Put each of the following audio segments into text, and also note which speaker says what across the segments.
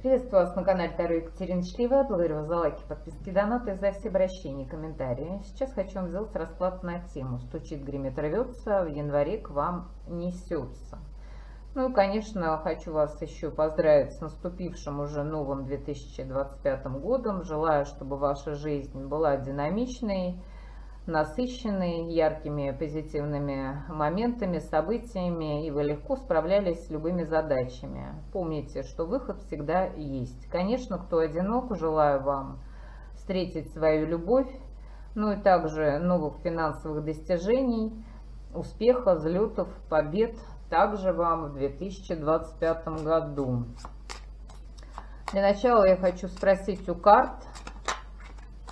Speaker 1: Приветствую вас на канале Таро Екатерина Члева. Благодарю вас за лайки, подписки, донаты, за все обращения и комментарии. Сейчас хочу вам сделать расклад на тему «Стучит, гремит, рвется, в январе к вам несется». Ну и, конечно, хочу вас еще поздравить с наступившим уже новым 2025 годом. Желаю, чтобы ваша жизнь была динамичной, насыщенный яркими позитивными моментами, событиями, и вы легко справлялись с любыми задачами. Помните, что выход всегда есть. Конечно, кто одинок, желаю вам встретить свою любовь, ну и также новых финансовых достижений, успеха, взлетов, побед также вам в 2025 году. Для начала я хочу спросить у карт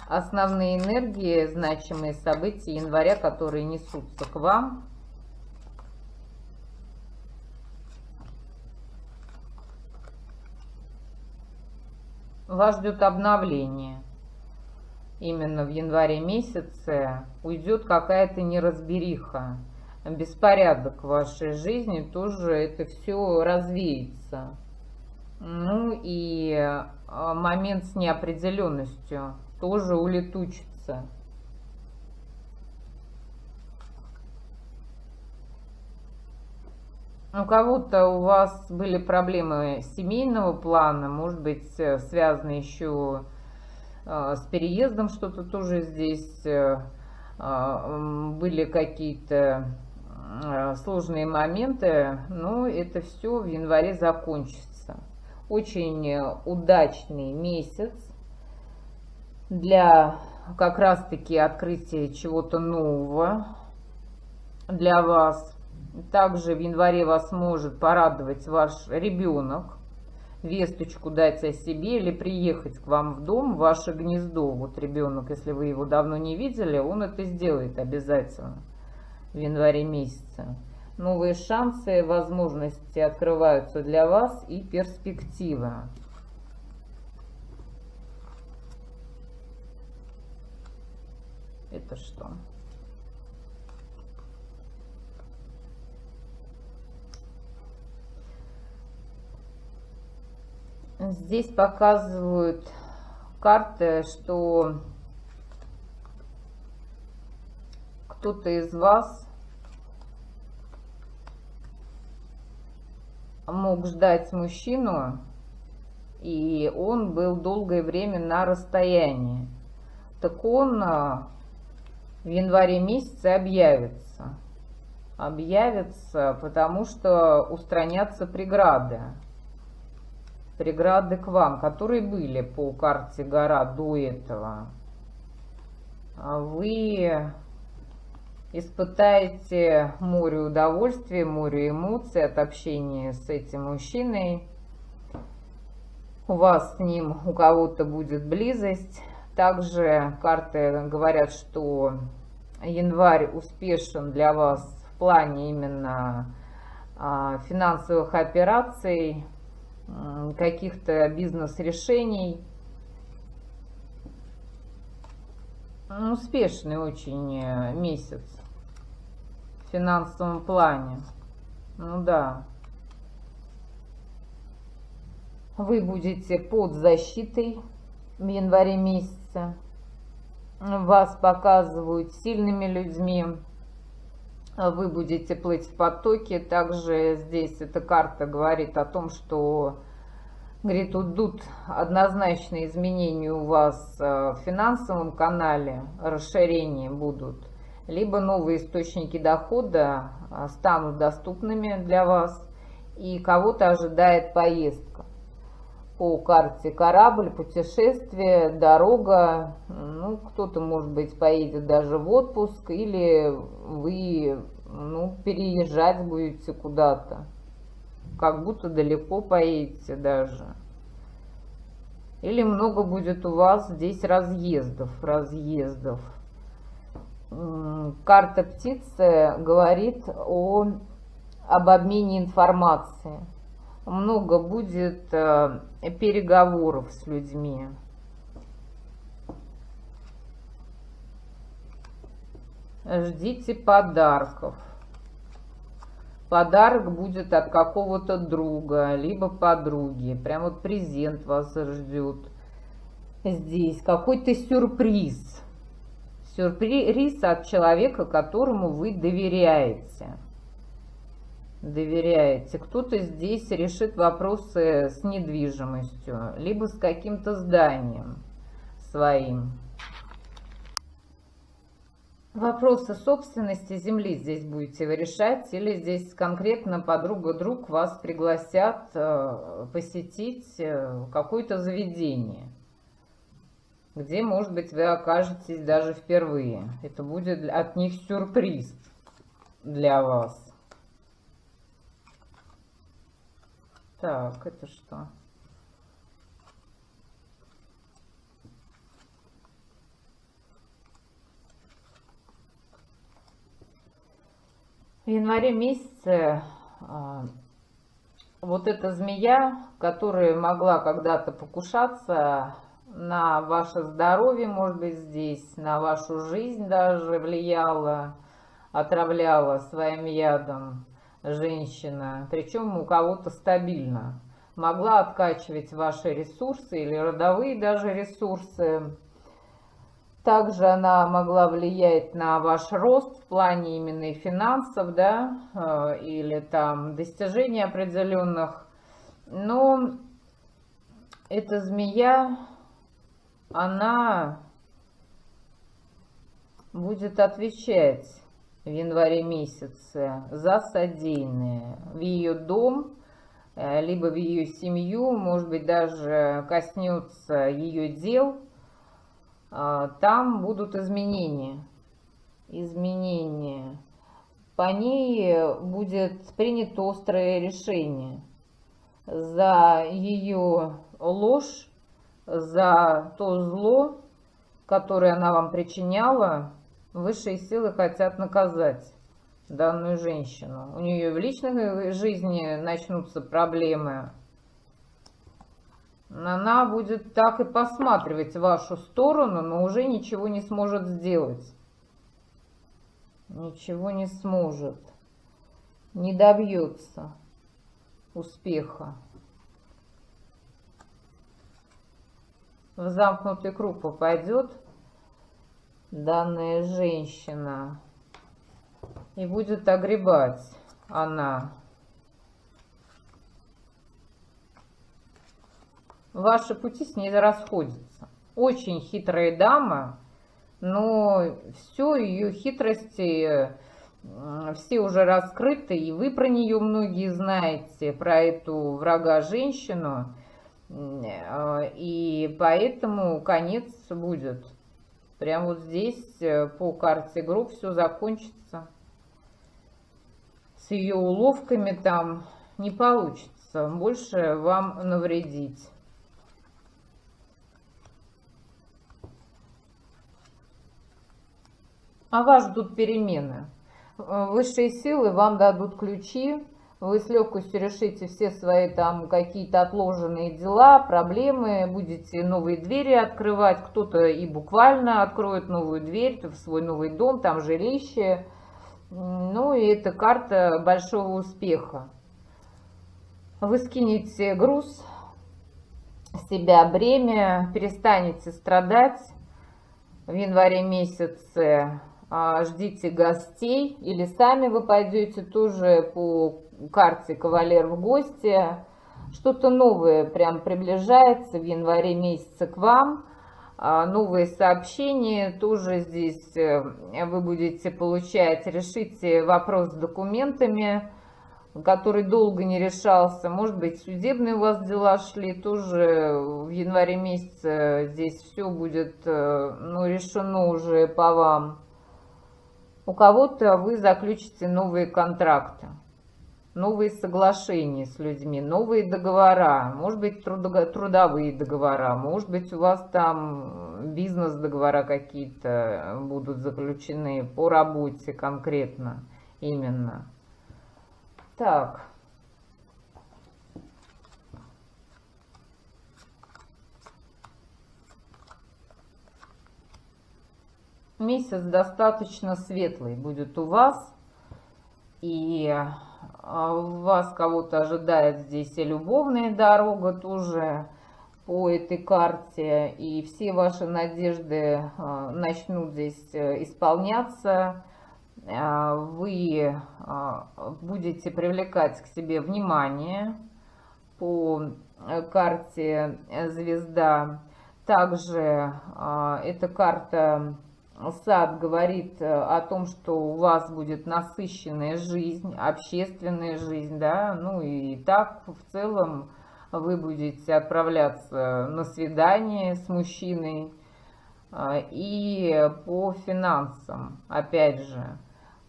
Speaker 1: основные энергии, значимые события января, которые несутся к вам. Вас ждет обновление. Именно в январе месяце уйдет какая-то неразбериха, беспорядок в вашей жизни, тоже это все развеется. Ну и момент с неопределенностью тоже улетучится. У кого-то у вас были проблемы семейного плана, может быть, связаны еще с переездом, что-то тоже здесь были какие-то сложные моменты, но это все в январе закончится. Очень удачный месяц для как раз-таки открытия чего-то нового для вас. Также в январе вас может порадовать ваш ребенок, весточку дать о себе или приехать к вам в дом, в ваше гнездо. Вот ребенок, если вы его давно не видели, он это сделает обязательно в январе месяце. Новые шансы, возможности открываются для вас и перспективы. Это что? Здесь показывают карты, что кто-то из вас мог ждать мужчину, и он был долгое время на расстоянии. Так он в январе месяце объявится, потому что устранятся преграды к вам, которые были по карте гора до этого. Вы испытаете море удовольствия, море эмоций от общения с этим мужчиной. У вас с ним, у кого-то будет близость. Также карты говорят, что январь успешен для вас в плане именно финансовых операций, каких-то бизнес-решений. Успешный очень месяц в финансовом плане. Ну да. Вы будете под защитой в январе месяце. Вас показывают сильными людьми. Вы будете плыть в потоке. Также здесь эта карта говорит о том, что, говорит, идут однозначные изменения у вас в финансовом канале, расширения будут. Либо новые источники дохода станут доступными для вас, и кого-то ожидает поездка. По карте корабль, путешествие, дорога. Ну, кто-то, может быть, поедет даже в отпуск, или вы переезжать будете куда-то. Как будто далеко поедете даже. Или много будет у вас здесь разъездов. Карта птицы говорит об обмене информацией. Много будет переговоров с людьми. Ждите подарков. Подарок будет от какого-то друга, либо подруги. Прям вот презент вас ждет. Здесь какой-то сюрприз. Сюрприз от человека, которому вы доверяете. Доверяете. Кто-то здесь решит вопросы с недвижимостью, либо с каким-то зданием своим. Вопросы собственности земли здесь будете вы решать, или здесь конкретно подруга-друг вас пригласят посетить какое-то заведение, где, может быть, вы окажетесь даже впервые. Это будет от них сюрприз для вас. Так, это что? В январе месяце вот эта змея, которая могла когда-то покушаться на ваше здоровье, может быть, здесь, на вашу жизнь даже влияла, отравляла своим ядом женщина, причем у кого-то стабильно, могла откачивать ваши ресурсы или родовые даже ресурсы. Также она могла влиять на ваш рост в плане именно и финансов, да, или там достижений определенных. Но эта змея, она будет отвечать в январе месяце за содеянное в ее дом, либо в ее семью, может быть, даже коснется ее дел. Там будут изменения. По ней будет принято острое решение. За ее ложь, за то зло, которое она вам причиняла, высшие силы хотят наказать данную женщину. У нее в личной жизни начнутся проблемы. Она будет так и посматривать в вашу сторону, но уже ничего не сможет сделать. Ничего не сможет. Не добьется успеха. В замкнутый круг попадет данная женщина и будет огребать она. Ваши пути с ней расходятся. Очень хитрая дама, но все ее хитрости, все уже раскрыты, и вы про нее многие знаете, про эту врага-женщину, и поэтому конец будет. Прям вот здесь по карте групп все закончится. С ее уловками там не получится больше вам навредить. А вас ждут перемены. Высшие силы вам дадут ключи, вы с легкостью решите все свои там какие-то отложенные дела, проблемы, будете новые двери открывать, кто-то и буквально откроет новую дверь в свой новый дом, там жилище. Ну и это карта большого успеха. Вы скинете груз, с себя бремя, перестанете страдать в январе месяце. Ждите гостей, или сами вы пойдете тоже по карте кавалер в гости. Что-то новое прям приближается в январе месяце к вам. Новые сообщения тоже здесь вы будете получать. Решите вопрос с документами, который долго не решался. Может быть, судебные у вас дела шли. Тоже в январе месяце здесь все будет решено уже по вам. У кого-то вы заключите новые контракты, новые соглашения с людьми, новые договора, может быть, трудовые договора, может быть, у вас там бизнес-договора какие-то будут заключены по работе конкретно именно. Так. Месяц достаточно светлый будет у вас, и вас кого-то ожидает здесь и любовная дорога тоже по этой карте, и все ваши надежды начнут здесь исполняться. Вы будете привлекать к себе внимание по карте звезда. Также эта карта сад говорит о том, что у вас будет насыщенная жизнь, общественная жизнь, да, ну и так в целом вы будете отправляться на свидание с мужчиной. И по финансам, опять же,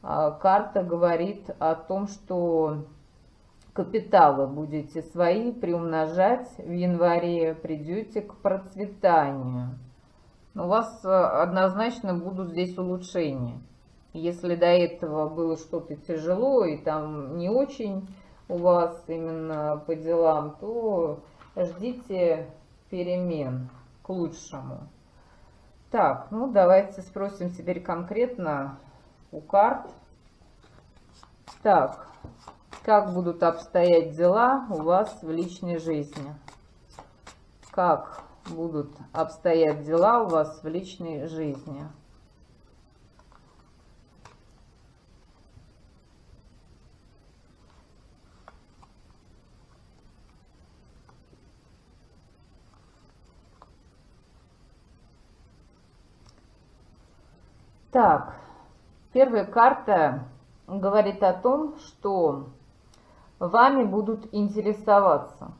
Speaker 1: карта говорит о том, что капиталы будете свои приумножать в январе, придете к процветанию. У вас однозначно будут здесь улучшения. Если до этого было что-то тяжело и там не очень у вас именно по делам, то ждите перемен к лучшему. Так, ну давайте спросим теперь конкретно у карт. Так, как будут обстоять дела у вас в личной жизни? Как будут обстоять дела у вас в личной жизни? Так, первая карта говорит о том, что вами будут интересоваться.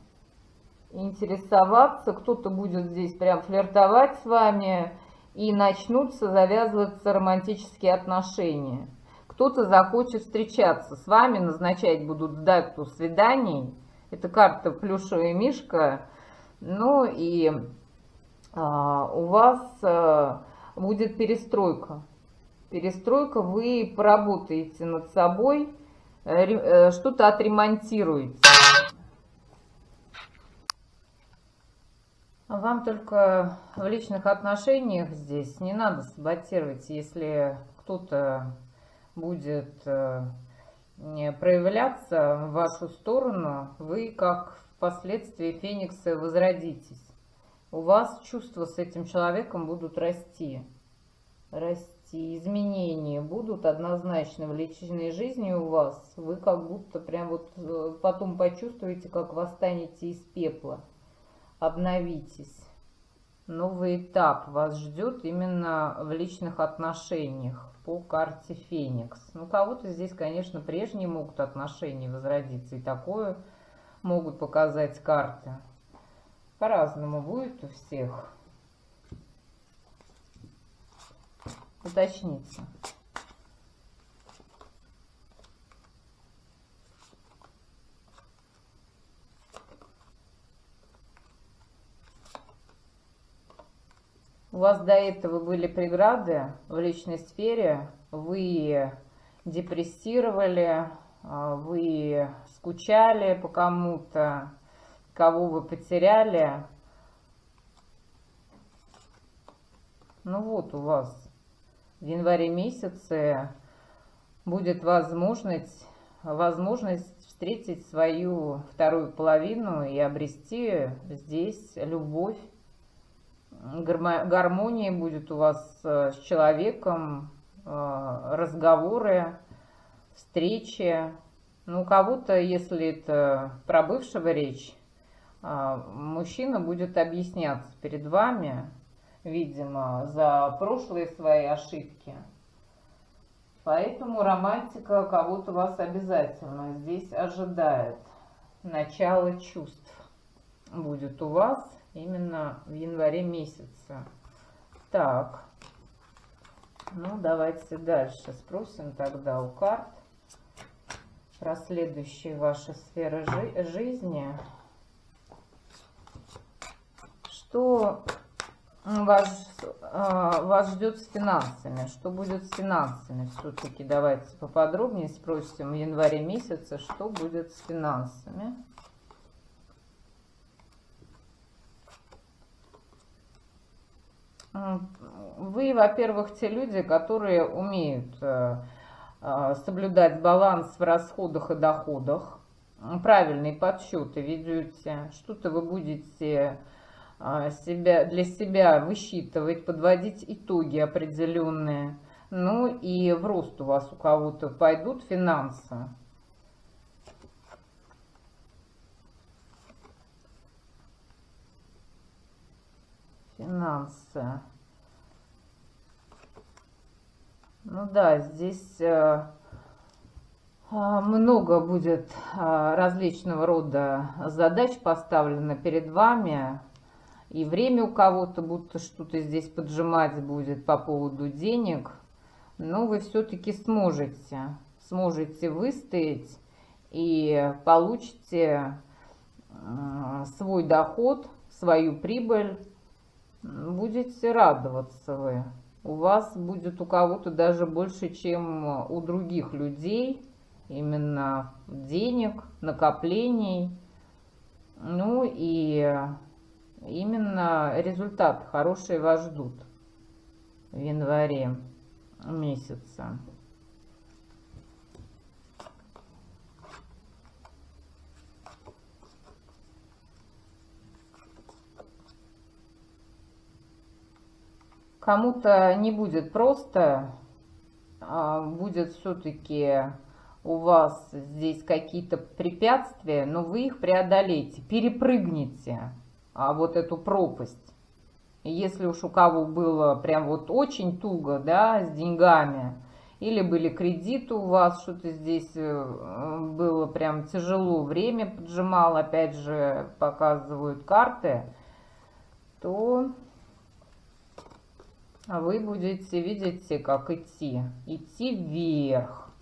Speaker 1: Кто-то будет здесь прям флиртовать с вами, и начнутся завязываться романтические отношения. Кто-то захочет встречаться с вами, назначать будут дату свиданий. Это карта плюшевый мишка. Ну и у вас будет перестройка. Вы поработаете над собой, что-то отремонтируете. Вам только в личных отношениях здесь не надо саботировать, если кто-то будет проявляться в вашу сторону, вы как впоследствии феникса возродитесь. У вас чувства с этим человеком будут расти. Изменения будут однозначно в личной жизни у вас. Вы как будто прям вот потом почувствуете, как восстанете из пепла. Обновитесь. Новый этап вас ждет именно в личных отношениях по карте Феникс. Ну, кого-то здесь, конечно, прежние могут отношения возродиться, и такое могут показать карты. По-разному будет у всех. Уточните. У вас до этого были преграды в личной сфере, вы депрессировали, вы скучали по кому-то, кого вы потеряли. Ну вот у вас в январе месяце будет возможность встретить свою вторую половину и обрести здесь любовь. Гармония будет у вас с человеком, разговоры, встречи. Ну, у кого-то, если это про бывшего речь, мужчина будет объясняться перед вами, видимо, за прошлые свои ошибки. Поэтому романтика кого-то вас обязательно здесь ожидает. Начало чувств будет у вас именно в январе месяце. Так, ну давайте дальше спросим тогда у карт про следующие ваши сферы жизни. Что вас ждет с финансами? Что будет с финансами? Все-таки давайте поподробнее спросим в январе месяце, что будет с финансами. Вы, во-первых, те люди, которые умеют соблюдать баланс в расходах и доходах, правильные подсчеты ведете, что-то вы будете для себя высчитывать, подводить итоги определенные. Ну и в рост у вас у кого-то пойдут финансы. Финансы. Ну да, здесь много будет различного рода задач поставлено перед вами. И время у кого-то будто что-то здесь поджимать будет по поводу денег. Но вы все-таки сможете выстоять и получите свой доход, свою прибыль. Будете радоваться вы. У вас будет у кого-то даже больше, чем у других людей. Именно денег, накоплений. Ну и именно результаты хорошие вас ждут в январе месяце. Кому-то не будет просто, будет все-таки у вас здесь какие-то препятствия, но вы их преодолеете, перепрыгнете вот эту пропасть. Если уж у кого было прям вот очень туго, да, с деньгами, или были кредиты у вас, что-то здесь было прям тяжело, время поджимало, опять же, показывают карты, то вы будете, видите, как идти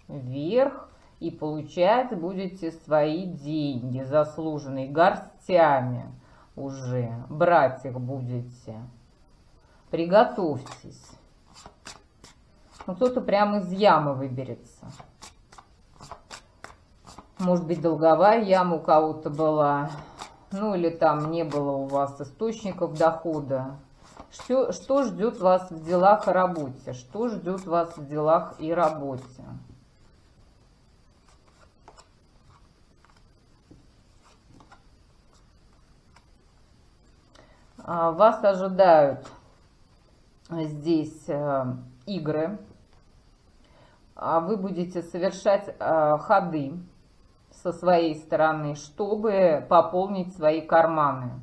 Speaker 1: вверх, и получать будете свои деньги, заслуженные горстями уже, брать их будете. Приготовьтесь. Ну, кто-то прямо из ямы выберется. Может быть, долговая яма у кого-то была, ну или там не было у вас источников дохода. Что ждет вас в делах и работе? Что ждет вас в делах и работе? Вас ожидают здесь игры. Вы будете совершать ходы со своей стороны, чтобы пополнить свои карманы.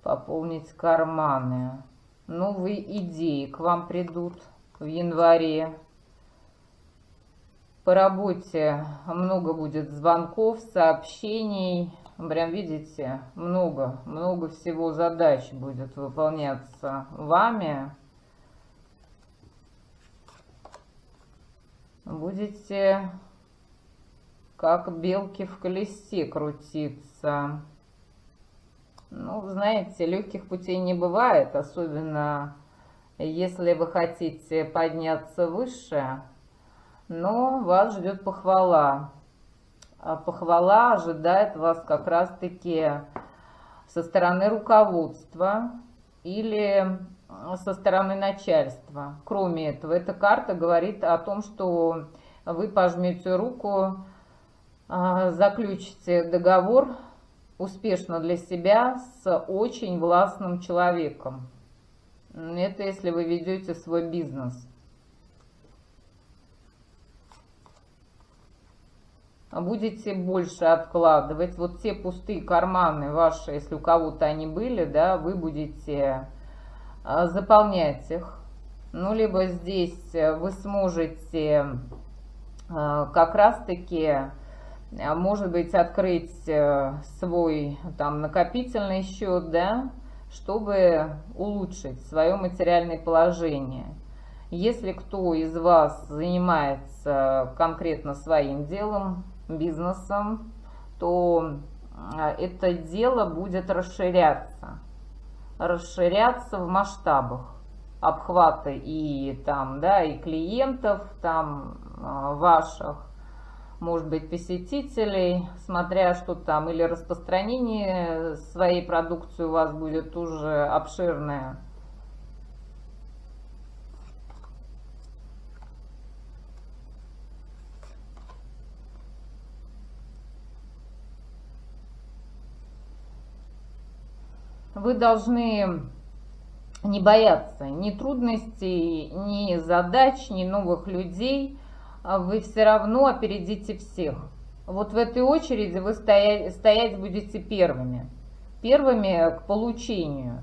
Speaker 1: Пополнить карманы. Новые идеи к вам придут в январе. По работе много будет звонков, сообщений. Прям видите, много всего задач будет выполняться вами. Будете как белки в колесе крутиться. Ну, знаете, легких путей не бывает, особенно если вы хотите подняться выше, но вас ждет похвала. А похвала ожидает вас как раз-таки со стороны руководства или со стороны начальства. Кроме этого, эта карта говорит о том, что вы пожмете руку, заключите договор успешно для себя с очень властным человеком. Это если вы ведете свой бизнес. Будете больше откладывать. Вот те пустые карманы ваши, если у кого-то они были, да, вы будете заполнять их. Ну, либо здесь вы сможете как раз-таки, может быть, открыть свой там накопительный счет, да, чтобы улучшить свое материальное положение. Если кто из вас занимается конкретно своим делом, бизнесом, то это дело будет расширяться в масштабах обхвата и там, да, и клиентов там ваших, может быть, посетителей, смотря что там, или распространение своей продукции у вас будет уже обширное. вы должны не бояться ни трудностей, ни задач, ни новых людей. Вы все равно опередите всех. Вот в этой очереди вы стоять будете первыми. Первыми к получению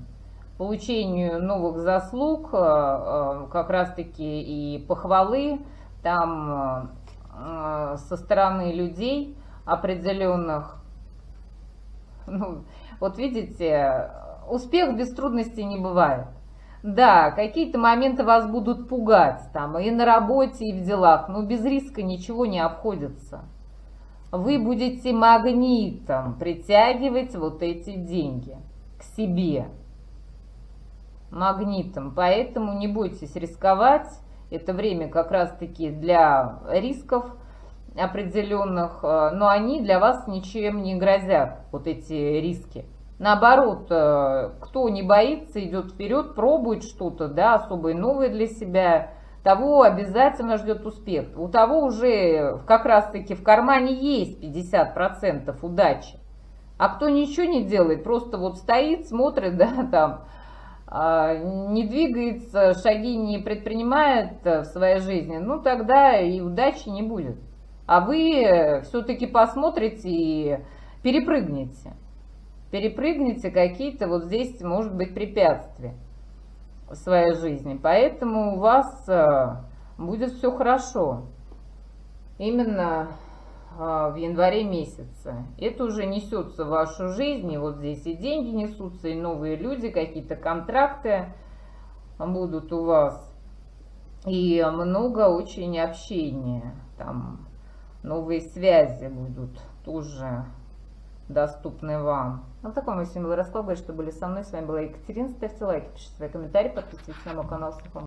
Speaker 1: новых заслуг, как раз-таки и похвалы там со стороны людей определенных. Ну, вот видите, успех без трудностей не бывает. Да, какие-то моменты вас будут пугать там и на работе, и в делах, но без риска ничего не обходится. Вы будете магнитом притягивать вот эти деньги к себе. Магнитом. Поэтому не бойтесь рисковать. Это время как раз-таки для рисков определенных, но они для вас ничем не грозят, вот эти риски. Наоборот, кто не боится, идет вперед, пробует что-то, да, особое новое для себя, того обязательно ждет успех. У того уже как раз-таки в кармане есть 50% удачи. А кто ничего не делает, просто вот стоит, смотрит, да, там, не двигается, шаги не предпринимает в своей жизни, ну тогда и удачи не будет. А вы все-таки посмотрите и перепрыгнете. Перепрыгните какие-то вот здесь, может быть, препятствия в своей жизни. Поэтому у вас будет все хорошо. Именно в январе месяце. Это уже несется в вашу жизнь. И вот здесь и деньги несутся, и новые люди, какие-то контракты будут у вас. И много очень общения. Там новые связи будут тоже доступны вам. Вот такой мой сегодня был расклад. Что были со мной. С вами была Екатерина. Ставьте лайки, пишите свои комментарии, подписывайтесь на мой канал.